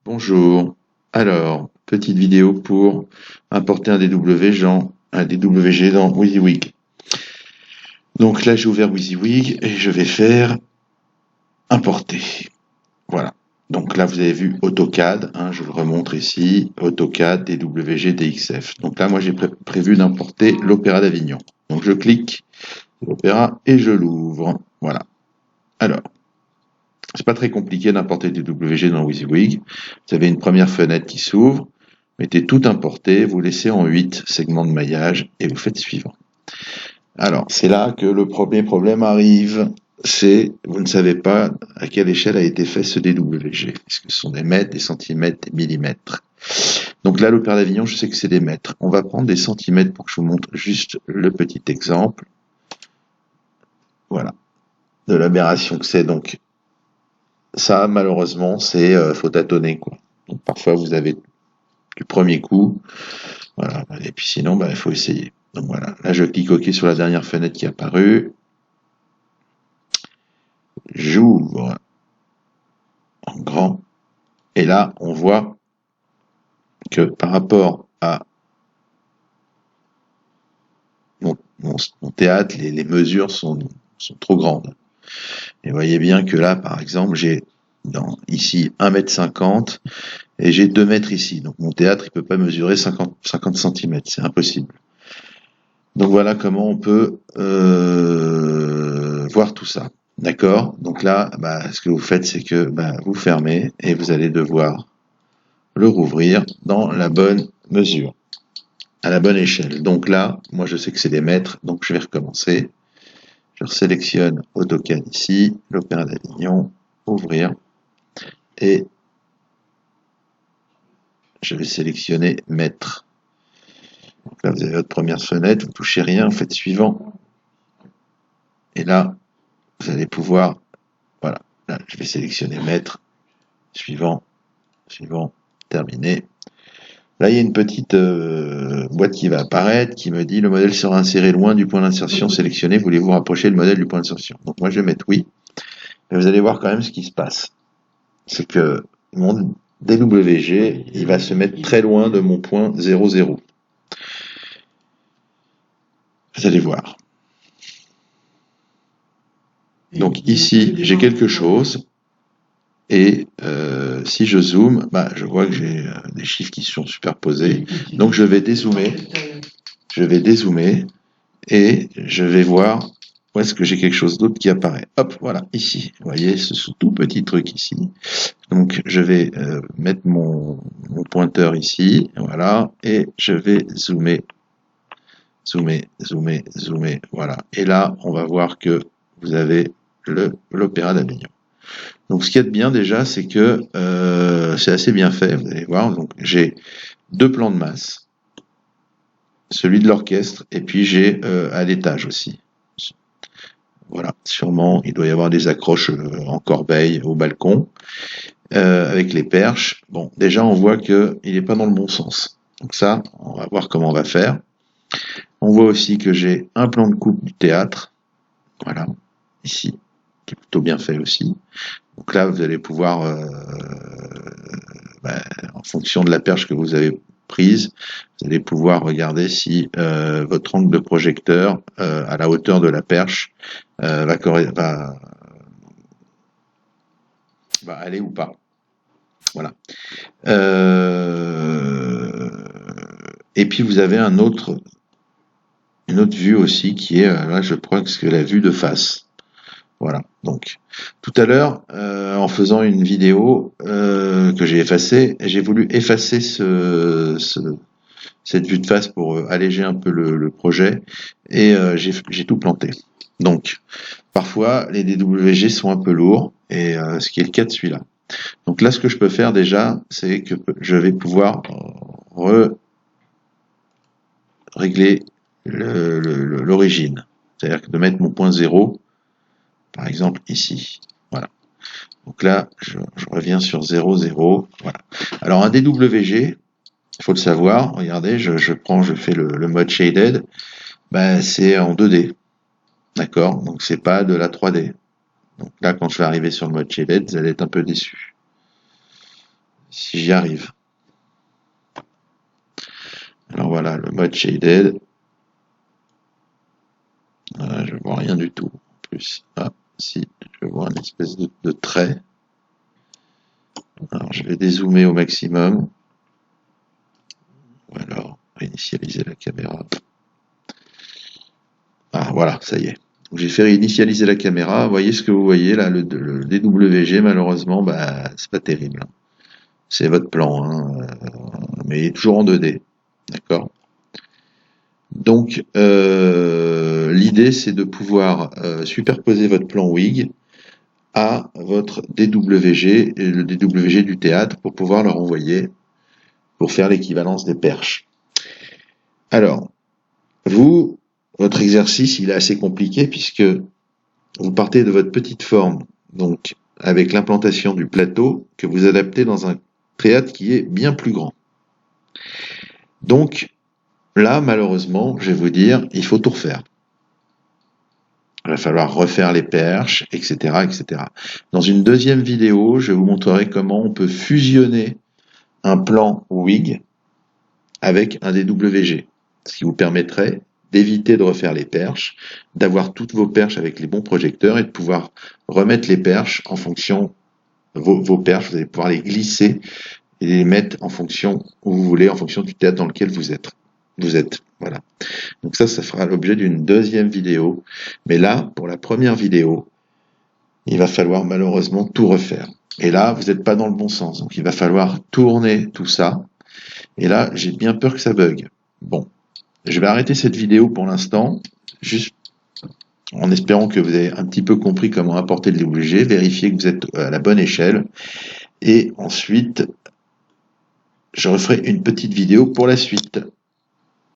Bonjour. Alors, petite vidéo pour importer un DWG dans WYSIWYG. Donc là, j'ai ouvert WYSIWYG et je vais faire importer. Voilà. Donc là, vous avez vu AutoCAD, je le remontre ici, AutoCAD, DWG, DXF. Donc là, moi, j'ai prévu d'importer l'Opéra d'Avignon. Donc je clique sur l'Opéra et je l'ouvre. Voilà. Alors, c'est pas très compliqué d'importer des WG dans WYSIWYG. Vous avez une première fenêtre qui s'ouvre, mettez tout importé, vous laissez en 8 segments de maillage et vous faites suivant. Alors, c'est là que le premier problème arrive, c'est vous ne savez pas à quelle échelle a été fait ce DWG. Est-ce que ce sont des mètres, des centimètres, des millimètres? Donc là, l'Opéra d'Avignon, je sais que c'est des mètres. On va prendre des centimètres pour que je vous montre juste le petit exemple. Voilà, de l'aberration que c'est. Donc ça, malheureusement, c'est faut tâtonner, quoi. Donc parfois, vous avez du premier coup, voilà. Et puis sinon, il faut essayer. Donc voilà. Là, je clique OK sur la dernière fenêtre qui est apparue. J'ouvre en grand. Et là, on voit que par rapport à mon théâtre, les mesures sont trop grandes. Et vous voyez bien que là, par exemple, j'ai ici 1,50 m et j'ai 2 mètres ici. Donc mon théâtre, il peut pas mesurer 50 cm, c'est impossible. Donc voilà comment on peut voir tout ça. D'accord? Donc là, ce que vous faites, c'est que vous fermez et vous allez devoir le rouvrir dans la bonne mesure, à la bonne échelle. Donc là, moi je sais que c'est des mètres, donc je vais recommencer. Je sélectionne AutoCAD ici, l'Opéra d'Avignon, ouvrir, et je vais sélectionner mètres. Donc là, vous avez votre première fenêtre, vous touchez rien, vous faites suivant. Et là, vous allez pouvoir, voilà, là, je vais sélectionner mètres, suivant, terminé. Là, il y a une petite boîte qui va apparaître qui me dit le modèle sera inséré loin du point d'insertion sélectionné. Voulez-vous rapprocher le modèle du point d'insertion? Donc moi, je vais mettre oui. Et vous allez voir quand même ce qui se passe. C'est que mon DWG, il va se mettre très loin de mon point 00. Vous allez voir. Donc ici, j'ai quelque chose. Et si je zoome, je vois que j'ai des chiffres qui sont superposés. Donc je vais dézoomer. Et je vais voir où est-ce que j'ai quelque chose d'autre qui apparaît. Hop, voilà, ici. Vous voyez, ce tout petit truc ici. Donc je vais mettre mon pointeur ici, voilà, et je vais zoomer, voilà. Et là, on va voir que vous avez l'Opéra d'Avignon. Donc ce qu'il y a de bien déjà, c'est que c'est assez bien fait, vous allez voir. Donc j'ai deux plans de masse, celui de l'orchestre, et puis j'ai à l'étage aussi. Voilà, sûrement, il doit y avoir des accroches en corbeille au balcon, avec les perches. Bon, déjà on voit qu'il n'est pas dans le bon sens. Donc ça, on va voir comment on va faire. On voit aussi que j'ai un plan de coupe du théâtre, voilà, ici, qui est plutôt bien fait aussi. Donc là, vous allez pouvoir, en fonction de la perche que vous avez prise, vous allez pouvoir regarder si votre angle de projecteur à la hauteur de la perche va aller ou pas. Voilà. Et puis vous avez une autre vue aussi qui est, là je crois que c'est la vue de face. Voilà. Donc, tout à l'heure, en faisant une vidéo que j'ai effacée, j'ai voulu effacer cette vue de face pour alléger un peu le projet, et j'ai tout planté. Donc, parfois, les DWG sont un peu lourds, et ce qui est le cas de celui-là. Donc là, ce que je peux faire déjà, c'est que je vais pouvoir régler l'origine. C'est-à-dire que de mettre mon point 0, par exemple ici. Voilà. Donc là, je reviens sur 0, 0. Voilà. Alors un DWG, il faut le savoir, regardez, je fais le mode shaded, c'est en 2D. D'accord? Donc c'est pas de la 3D. Donc là, quand je vais arriver sur le mode shaded, vous allez être un peu déçu. si j'y arrive. Alors voilà, le mode shaded. Voilà, je vois rien du tout. En plus, ah, si, je vois une espèce de trait. Alors, je vais dézoomer au maximum. Ou alors, réinitialiser la caméra. Ah, voilà, ça y est. J'ai fait réinitialiser la caméra. Vous voyez ce que vous voyez là, le DWG, malheureusement, bah, c'est pas terrible. C'est votre plan, hein, mais il est toujours en 2D. D'accord? Donc, l'idée, c'est de pouvoir superposer votre plan WIG à votre DWG, et le DWG du théâtre, pour pouvoir le renvoyer, pour faire l'équivalence des perches. Alors, votre exercice, il est assez compliqué, puisque vous partez de votre petite forme, donc avec l'implantation du plateau, que vous adaptez dans un théâtre qui est bien plus grand. Donc, là, malheureusement, je vais vous dire, il faut tout refaire. Il va falloir refaire les perches, etc., etc. Dans une deuxième vidéo, je vous montrerai comment on peut fusionner un plan WIG avec un DWG, ce qui vous permettrait d'éviter de refaire les perches, d'avoir toutes vos perches avec les bons projecteurs et de pouvoir remettre les perches en fonction, vos perches, vous allez pouvoir les glisser et les mettre en fonction où vous voulez, en fonction du théâtre dans lequel vous êtes. Voilà. Donc ça fera l'objet d'une deuxième vidéo. Mais là, pour la première vidéo, il va falloir malheureusement tout refaire. Et là, vous n'êtes pas dans le bon sens. Donc il va falloir tourner tout ça. Et là, j'ai bien peur que ça bug. Bon, je vais arrêter cette vidéo pour l'instant, juste en espérant que vous avez un petit peu compris comment apporter le DWG, vérifier que vous êtes à la bonne échelle. Et ensuite, je referai une petite vidéo pour la suite.